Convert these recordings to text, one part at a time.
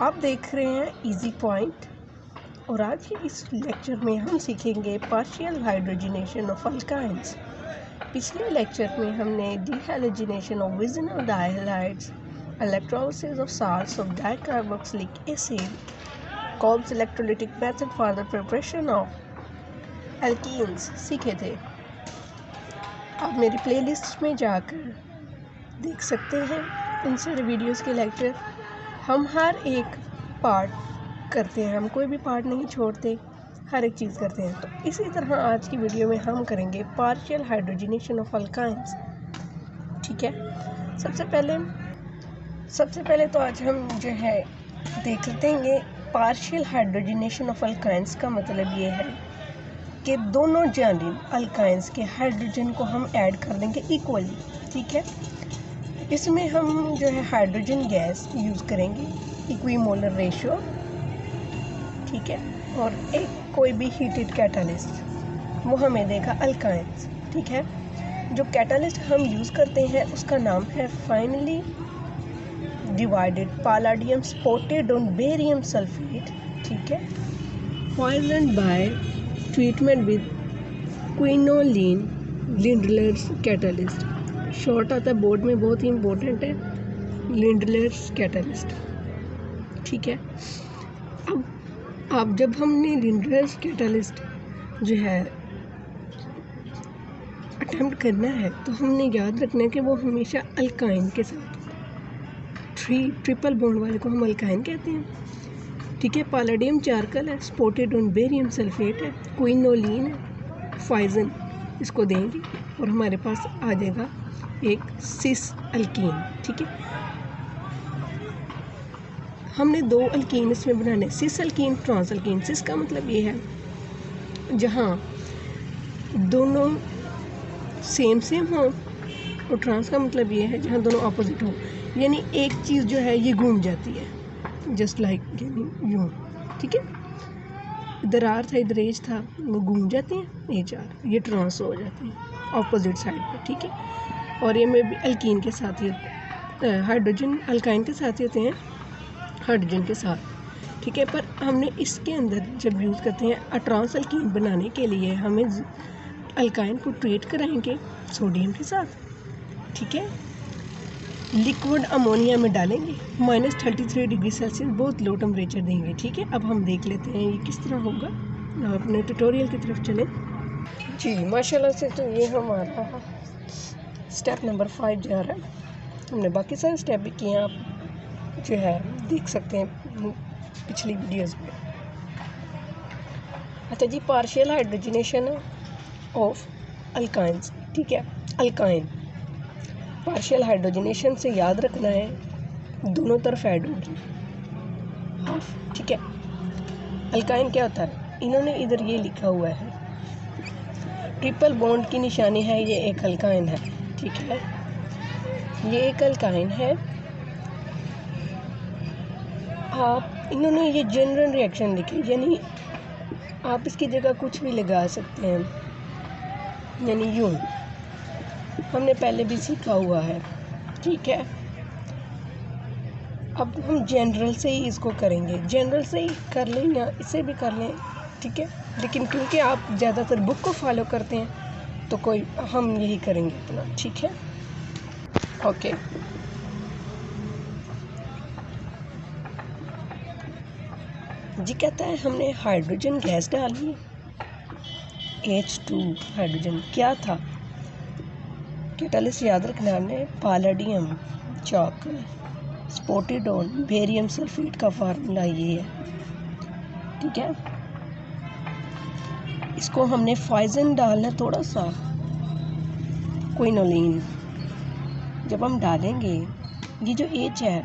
आप देख रहे हैं इजी पॉइंट और आज के इस लेक्चर में हम सीखेंगे पार्शियल हाइड्रोजनेशन ऑफ अल्काइंस। पिछले लेक्चर में हमने dehydrogenation of vicinal of dihalides, electrolysis of salts of dicarboxylic acid, Kolbe's electrolytic method for the preparation of alkenes सीखे थे। आप मेरी प्लेलिस्ट में जाकर देख सकते हैं इन सारे वीडियोस के लेक्चर। हम हर एक पार्ट करते हैं, हम कोई भी पार्ट नहीं छोड़ते, हर एक चीज़ करते हैं। तो इसी तरह आज की वीडियो में हम करेंगे पार्शियल हाइड्रोजनेशन ऑफ अल्काइंस। ठीक है, सबसे पहले तो आज हम जो है देख लेंगे पार्शियल हाइड्रोजनेशन ऑफ अल्काइंस का मतलब ये है कि दोनों जानिब अल्काइंस के हाइड्रोजन को हम ऐड कर देंगे इक्वली। ठीक है, इसमें हम जो है हाइड्रोजन गैस यूज़ करेंगे, इक्विमोलर रेशियो। ठीक है, और एक कोई भी हीटेड कैटालिस्ट वो हमें देगा अल्काइंस। ठीक है, जो कैटालिस्ट हम यूज़ करते हैं उसका नाम है finely divided palladium spotted on barium sulphate. ठीक है, poisoned by treatment with quinoline Lindlar's catalyst. Short आता है बोर्ड में, बहुत ही इम्पोर्टेंट है, लिंडलर्स कैटालिस्ट। ठीक है, अब जब हमने लिंडलर्स कैटालिस्ट जो है अटेम्प्ट करना है तो हमने याद रखना है कि वो हमेशा अल्काइन के साथ, ट्रिपल बॉन्ड वाले को हम अल्काइन कहते हैं। ठीक है, पैलेडियम चारकल है, स्पॉटेड ऑन बेरियम सल्फेट है, क्विनोलिन है, फाइजन इसको देंगे और हमारे पास आ जाएगा एक सिस अल्कीन। ठीक है, हमने दो अल्कीन इसमें बनाने, सिस अल्कीन, ट्रांस अल्कीन। सिस का मतलब ये है जहाँ दोनों सेम हों, और ट्रांस का मतलब ये है जहाँ दोनों ऑपोजिट हों, यानी एक चीज़ जो है ये घूम जाती है, जस्ट लाइक यानी यूँ। ठीक है, इधर आर था इधर एज था, वो घूम जाती हैं, एच आर, ये ट्रांस हो जाती है ऑपोजिट साइड पर। ठीक है, और ये में भी अल्कीन के साथ ही हाइड्रोजन अल्काइन के साथ ही होते हैं, हाइड्रोजन के साथ। ठीक है, पर हमने इसके अंदर जब यूज़ करते हैं ट्रांस अल्कीन बनाने के लिए हमें अल्काइन को ट्रीट कराएंगे सोडियम के साथ। ठीक है, लिक्विड अमोनिया में डालेंगे, -33 डिग्री सेल्सियस, बहुत लो टेम्परेचर देंगे। ठीक है, अब हम देख लेते हैं ये किस तरह होगा। अपने ट्यूटोरियल की तरफ चलें जी। माशाल्लाह से तो ये हमारा स्टेप नंबर 5 जा रहा है। हमने बाकी सारे स्टेप भी किए हैं, आप जो है देख सकते हैं पिछली वीडियोस में। अच्छा जी, पार्शियल हाइड्रोजनेशन ऑफ अल्काइंस। ठीक है, अल्काइन पार्शियल हाइड्रोजनेशन से याद रखना है दोनों तरफ ऐड होगी हाफ। ठीक है, अल्काइन क्या होता है, इन्होंने इधर ये लिखा हुआ है, ट्रिपल बॉन्ड की निशानी है, ये एक अल्काइन है। ठीक है, ये एक अल्काइन है। आप इन्होंने ये जनरल रिएक्शन लिखी, यानी आप इसकी जगह कुछ भी लगा सकते हैं, यानी यूँ हमने पहले भी सीखा हुआ है। ठीक है, अब हम जनरल से ही इसको करेंगे, जनरल से ही कर लें या इसे भी कर लें। ठीक है, लेकिन क्योंकि आप ज़्यादातर बुक को फॉलो करते हैं तो कोई हम यही करेंगे अपना। ठीक है, ओके। जी कहता है हमने हाइड्रोजन गैस डाली, H2 हाइड्रोजन क्या था, कैटालिस्ट याद रखना हमने palladium charcoal spotted on barium sulphate का फार्मूला ये है। ठीक है, इसको हमने फाइजन डालना थोड़ा सा, क्विनोलिन जब हम डालेंगे ये जो H है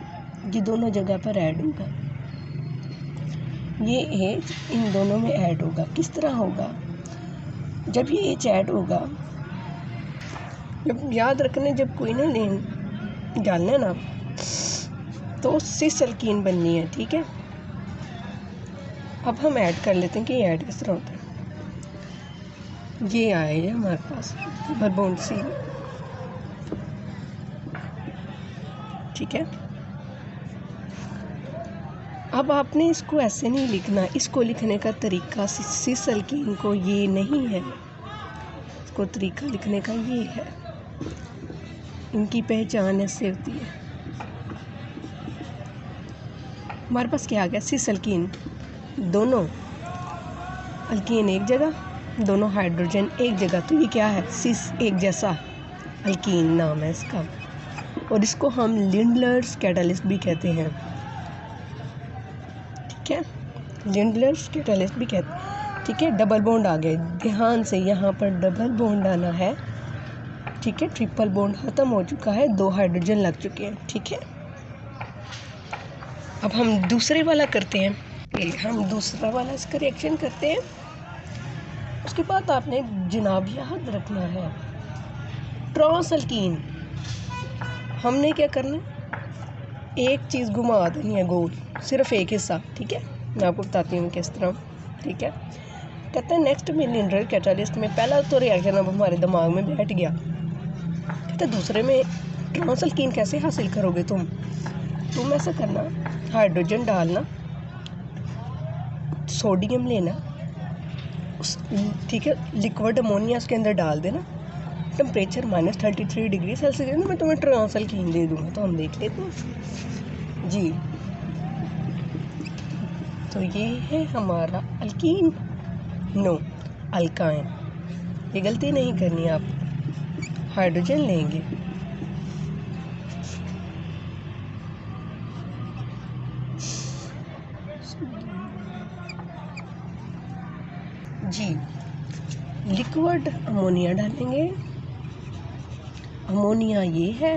ये दोनों जगह पर ऐड होगा, ये H इन दोनों में ऐड होगा। किस तरह होगा, जब ये H ऐड होगा, जब याद रखने जब क्विनोलिन डालना ना तो सिस अल्कीन बननी है। ठीक है, अब हम ऐड कर लेते हैं कि ये ऐड किस तरह होता है। ये आए हमारे पास बॉन्ड सी। ठीक है, अब आपने इसको ऐसे नहीं लिखना, इसको लिखने का तरीका सिस अल्कीन को ये नहीं है, इसको तरीका लिखने का ये है, इनकी पहचान ऐसे होती है। हमारे पास क्या आ गया, सिस अल्कीन, दोनों अल्कीन एक जगह, दोनों हाइड्रोजन एक जगह, तो ये क्या है, सिस एक जैसा अल्कीन नाम है इसका, और इसको हम लिंडलर्स कैटालिस्ट भी कहते हैं। ठीक है, लिंडलर्स कैटालिस्ट भी कहते हैं। ठीक है, डबल बॉन्ड आ गए, ध्यान से यहाँ पर डबल बॉन्ड आना है। ठीक है, ट्रिपल बॉन्ड ख़त्म हो चुका है, 2 हाइड्रोजन लग चुके हैं। ठीक है, अब हम दूसरे वाला करते हैं, हम दूसरा वाला इसका रिएक्शन करते हैं। उसके बाद आपने जनाब याद रखना है, ट्रांस अल्कीन हमने क्या करना है, एक चीज़ घुमा देनी है गोल, सिर्फ एक हिस्सा। ठीक है, मैं आपको बताती हूँ किस तरह। ठीक है, कहते हैं नेक्स्ट में लिंडलर कैटालिस्ट में पहला तो रिएक्शन अब हमारे दिमाग में बैठ गया, कहते दूसरे में ट्रांस अल्कीन कैसे हासिल करोगे तुम ऐसा करना, हाइड्रोजन डालना, सोडियम लेना, ठीक है, लिक्विड अमोनिया उसके अंदर डाल देना, टेम्परेचर -33 डिग्री सेल्सियस में मैं तुम्हें ट्रांस अल्कीन दे दूँगा। तो हम देख लेते हैं जी। तो ये है हमारा अल्कीन, नो अल्काइन। ये गलती नहीं करनी, आप हाइड्रोजन लेंगे, जी, लिक्विड अमोनिया डालेंगे, अमोनिया ये है,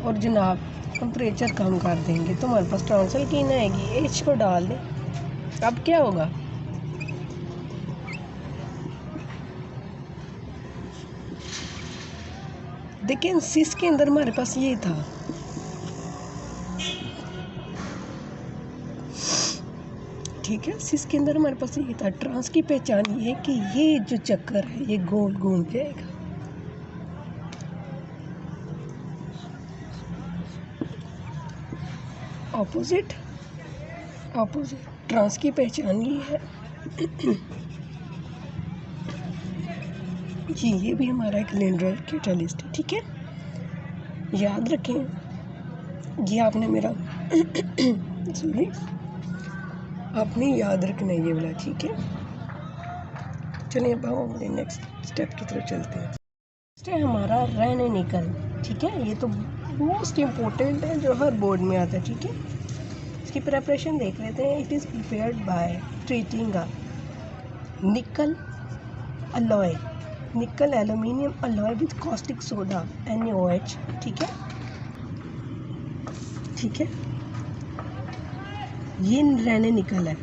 और जनाब टेम्परेचर कम कर देंगे तो हमारे पास ट्रांस अल्कीन आएगी। H को डाल दें, अब क्या होगा, देखिए सिस के अंदर हमारे पास ये था, ठीक है, सिस के अंदर हमारे पास ये था। ट्रांस की पहचान ये है कि ये जो चक्कर है ये गोल घूम जाएगा। ऑपोजिट ट्रांस की पहचान ये है जी, ये भी हमारा एक लिंडलर कैटालिस्ट है। ठीक है, याद रखें, ये आपने मेरा सॉरी, आपने याद रखना है ये वाला। ठीक है, चलिए अब हम अपने नेक्स्ट स्टेप की तरफ चलते हैं। नेक्स्ट है हमारा रेने निकल। ठीक है, ये तो मोस्ट इम्पोर्टेंट है जो हर बोर्ड में आता है। ठीक है, इसकी प्रेपरेशन देख लेते हैं। It is prepared by treating अ निकल अलॉय, निकल aluminium alloy with caustic soda NaOH। ठीक है, ठीक है, ये रेने निकल है,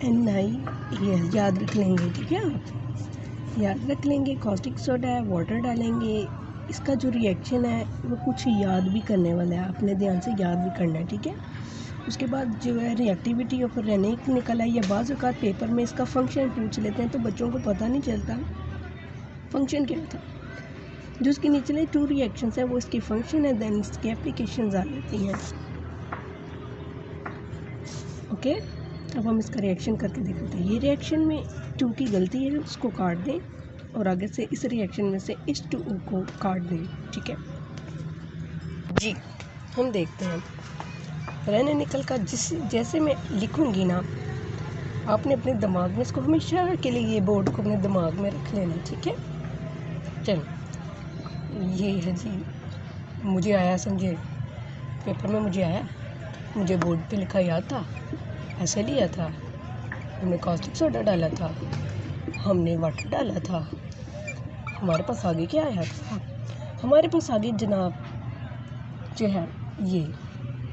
NiAl, याद रख लेंगे। ठीक है, आप याद रख लेंगे, कॉस्टिक सोडा है, वाटर डालेंगे, इसका जो रिएक्शन है वो कुछ याद भी करने वाला है, अपने ध्यान से याद भी करना है। ठीक है, उसके बाद जो है रिएक्टिविटी ऑफ रेने निकल है, या बाज़ औक़ात पेपर में इसका फंक्शन पूछ लेते हैं तो बच्चों को पता नहीं चलता फंक्शन क्या था। जो उसके नीचे 2 रिएक्शंस है वो इसकी फंक्शन है, देन इसकी एप्लीकेशंस आ जाती हैं। ओके, अब हम इसका रिएक्शन करके देखते हैं। ये रिएक्शन में 2 की गलती है, उसको काट दें और आगे से इस रिएक्शन में से इस 2 को काट दें। ठीक है जी, हम देखते हैं रेने निकल का जैसे मैं लिखूंगी ना, आपने अपने दिमाग में इसको हमेशा के लिए ये बोर्ड को अपने दिमाग में रख लेना। ठीक है, चलो ये है जी, मुझे आया समझे, पेपर में मुझे आया, मुझे बोर्ड पे लिखा याद था, ऐसे लिया था, हमने कॉस्टिक सोडा डाला था, हमने वाटर डाला था, हमारे पास आगे क्या आया था, हमारे पास आगे जनाब जो है ये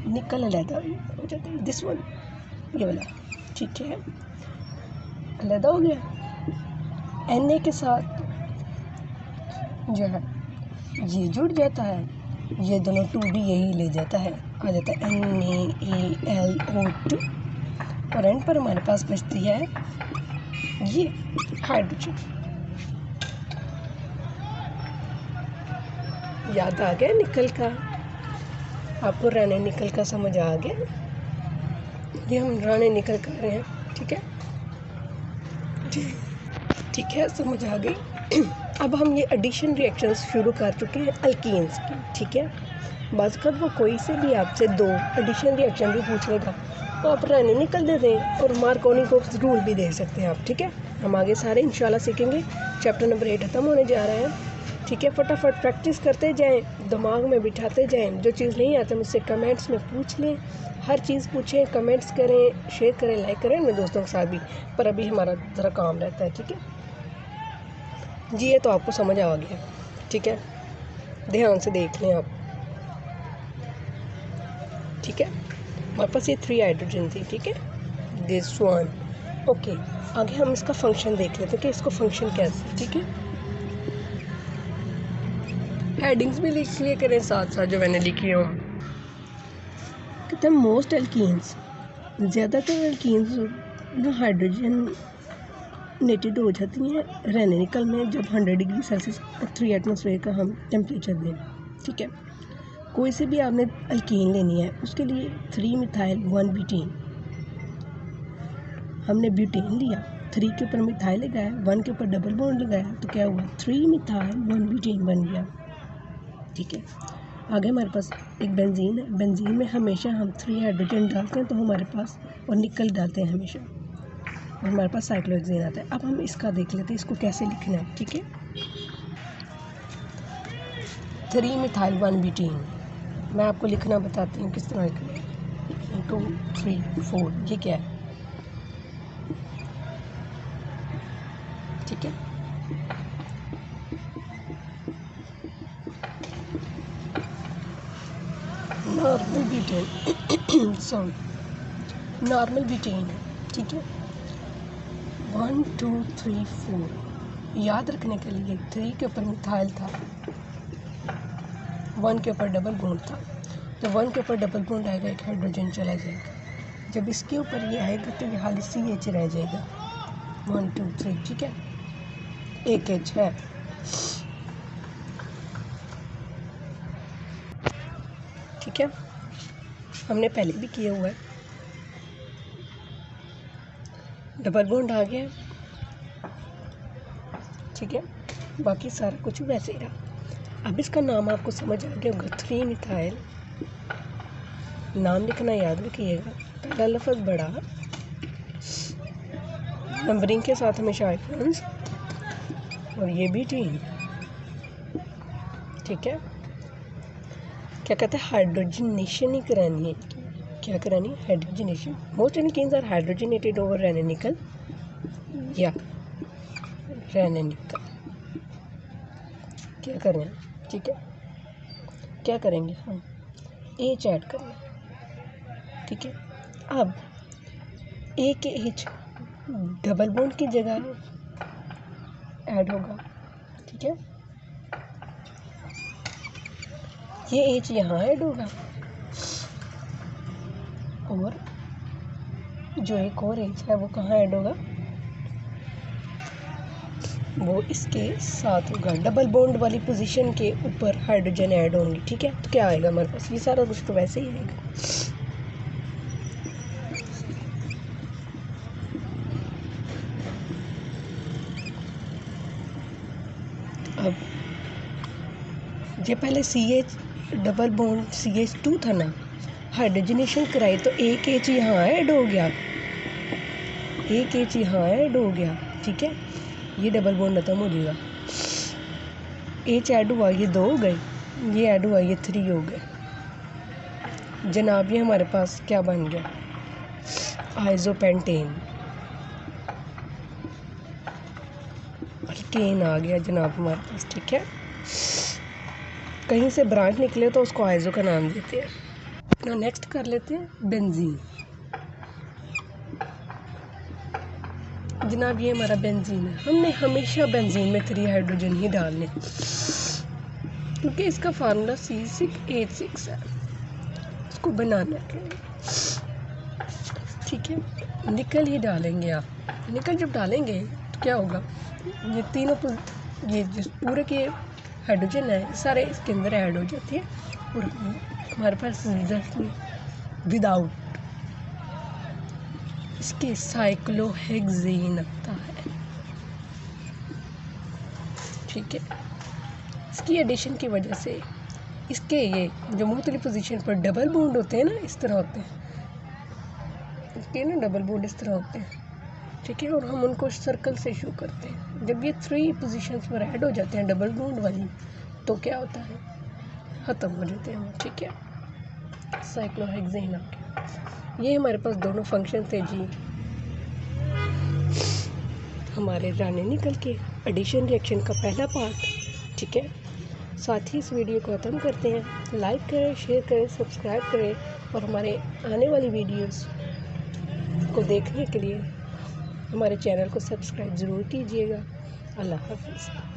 निकल अलहदा हो जाता है, दिस वन, ये वाला। ठीक है, अलहदा हो गया, Na के साथ जो है ये जुड़ जाता है, ये दोनों 2 भी यही ले जाता है, आ जाता है NaAlO2, और एंड पर हमारे पास बचती है ये हाइड्रोजन। याद आ गया निकल का। आपको रानी निकल का समझ आ गया? ये हम रानी निकल कर रहे हैं, ठीक है, ठीक है, समझ आ गई। अब हम ये एडिशन रिएक्शंस शुरू कर चुके हैं अल्कीन्स की, ठीक है। बस कब वो कोई से भी आपसे 2 एडिशन रिएक्शन भी पूछ लेगा तो आप रानी निकल दे दें और मार्कोनी को रूल भी दे सकते हैं आप, ठीक है। हम आगे सारे इंशाल्लाह सीखेंगे। चैप्टर नंबर 8 ख़त्म होने जा रहे हैं, ठीक है। फटाफट प्रैक्टिस करते जाएं, दिमाग में बिठाते जाएं। जो चीज़ नहीं आती मुझसे कमेंट्स में पूछ लें, हर चीज़ पूछें, कमेंट्स करें, शेयर करें, लाइक करें मेरे दोस्तों के साथ भी। पर अभी हमारा ज़रा काम रहता है, ठीक है जी। ये तो आपको समझ आ गया, ठीक है, ध्यान से देख लें आप, ठीक है। हमारे पास ये 3 हाइड्रोजन थी, ठीक है, दिस वन, ओके। आगे हम इसका फंक्शन देख लेते हैं कि इसको फंक्शन कैसे, ठीक है। हेडिंग्स भी लिख लिया करें साथ साथ जो मैंने लिखी हो। कहते हैं मोस्ट एल्कीन्स, ज़्यादातर एल्कीन्स जो हाइड्रोजन नेटेड हो जाती हैं रेनिकल में जब 100 डिग्री सेल्सियस और 3 एटमॉस्फेयर का हम टेम्परेचर दें, ठीक है। कोई से भी आपने अल्कीन लेनी है, उसके लिए 3 मिथाइल 1 ब्यूटेन, हमने ब्यूटेन लिया, 3 के ऊपर मिथाइल लगाया, 1 के ऊपर डबल बॉन्ड लगाया, तो क्या हुआ 3 मिथाइल 1 ब्यूटेन बन गया, ठीक है। आगे हमारे पास एक बेंजीन है, बेंजीन में हमेशा हम 3 हाइड्रोजन डालते हैं तो हमारे पास, और निकल डालते हैं हमेशा, और हमारे पास साइक्लोहेक्सेन आता है। अब हम इसका देख लेते हैं इसको कैसे लिखना है, ठीक है। 3 मिथाइल 1 ब्यूटेन, मैं आपको लिखना बताती हूँ किस तरह लिखना। 2 3 4, ये क्या है, ठीक है। Normal butane sorry normal butane है, ठीक है। 1 2 3 4 याद रखने के लिए 3 के ऊपर मिथाइल था, 1 के ऊपर डबल बॉन्ड था, तो 1 के ऊपर डबल बॉन्ड आएगा, एक हाइड्रोजन चला जाएगा। जब इसके ऊपर ये आएगा तो ये खाली CH रह जाएगा, 1 2 3, ठीक है, एक H है, ठीक है। हमने पहले भी किया हुआ है, डबल बॉन्ड आ गया, ठीक है। बाकी सारा कुछ वैसे ही रहा। अब इसका नाम आपको समझ आ गया होगा, 3 मिथाइल, नाम लिखना याद रखिएगा, पहला लफ्ज़ बड़ा, नंबरिंग के साथ हमेशा आइकन्स, और ये भी 3, ठीक है। क्या कहते हैं, हाइड्रोजनेशन ही करानी है, क्या करानी है, hydrogenation. Most alkenes are hydrogenated over Raney nickel या रेनिकल। क्या करना है, ठीक है, क्या करेंगे हम, H ऐड करना है, ठीक है। अब A के H डबल बॉन्ड की जगह ऐड होगा, ठीक है, ये H यहाँ ऐड होगा, और जो एक और H है वो कहाँ ऐड होगा, वो इसके साथ होगा, डबल बॉन्ड वाली पोजीशन के ऊपर हाइड्रोजन ऐड होंगी, ठीक है। तो क्या आएगा हमारे पास, ये सारा कुछ तो वैसे ही आएगा। अब ये पहले CH डबल बॉन्ड CH2 था ना, हाइड्रोजनेशन कराई तो एक H यहाँ ऐड हो गया, एक H यहाँ ऐड हो गया, ठीक है, ये डबल बॉन्ड खत्म हो जाएगा, H ऐड हुआ, ये 2 हो गए, ये ऐड हुआ, ये 3 हो गए जनाब। ये हमारे पास क्या बन गया, आइसोपेंटेन, अल्केन आ गया जनाब हमारे पास, ठीक है। कहीं से ब्रांच निकले तो उसको आइसो का नाम देते हैं। ना नेक्स्ट कर लेते हैं बेंजीन। जनाब ये हमारा बेंजीन है, हमने हमेशा बेंजीन में 3 हाइड्रोजन ही डालने, क्योंकि इसका फार्मूला C6H6 है, इसको बनाना है, ठीक है। निकल ही डालेंगे आप, निकल जब डालेंगे तो क्या होगा, ये तीनों ये जिस पूरे के हाइड्रोजन है सारे इसके अंदर ऐड हो जाते हैं, और हमारे पास रिजल्ट में विदाउट इसके साइक्लोहेक्सेन आता है। ठीक है, इसकी एडिशन की वजह से इसके ये जो मुख्तलिफ पोजीशन पर डबल बॉन्ड होते हैं ना, इस तरह होते हैं, इसके ना डबल बॉन्ड इस तरह होते हैं। ठीक है, और हम उनको सर्कल से शो करते हैं। जब ये 3 पोजीशंस पर ऐड हो जाते हैं डबल बॉन्ड वाली, तो क्या होता है, ख़त्म हो जाते हैं। ठीक है, साइक्लोहेक्सेन आ गया। ये हमारे पास दोनों फंक्शन थे जी, हमारे जाने निकल के एडिशन रिएक्शन का पहला पार्ट। ठीक है, साथ ही इस वीडियो को ख़त्म करते हैं। लाइक करें, शेयर करें, सब्सक्राइब करें और हमारे आने वाली वीडियोस को देखने के लिए हमारे चैनल को सब्सक्राइब ज़रूर कीजिएगा। अल्लाह हाफ़िज़।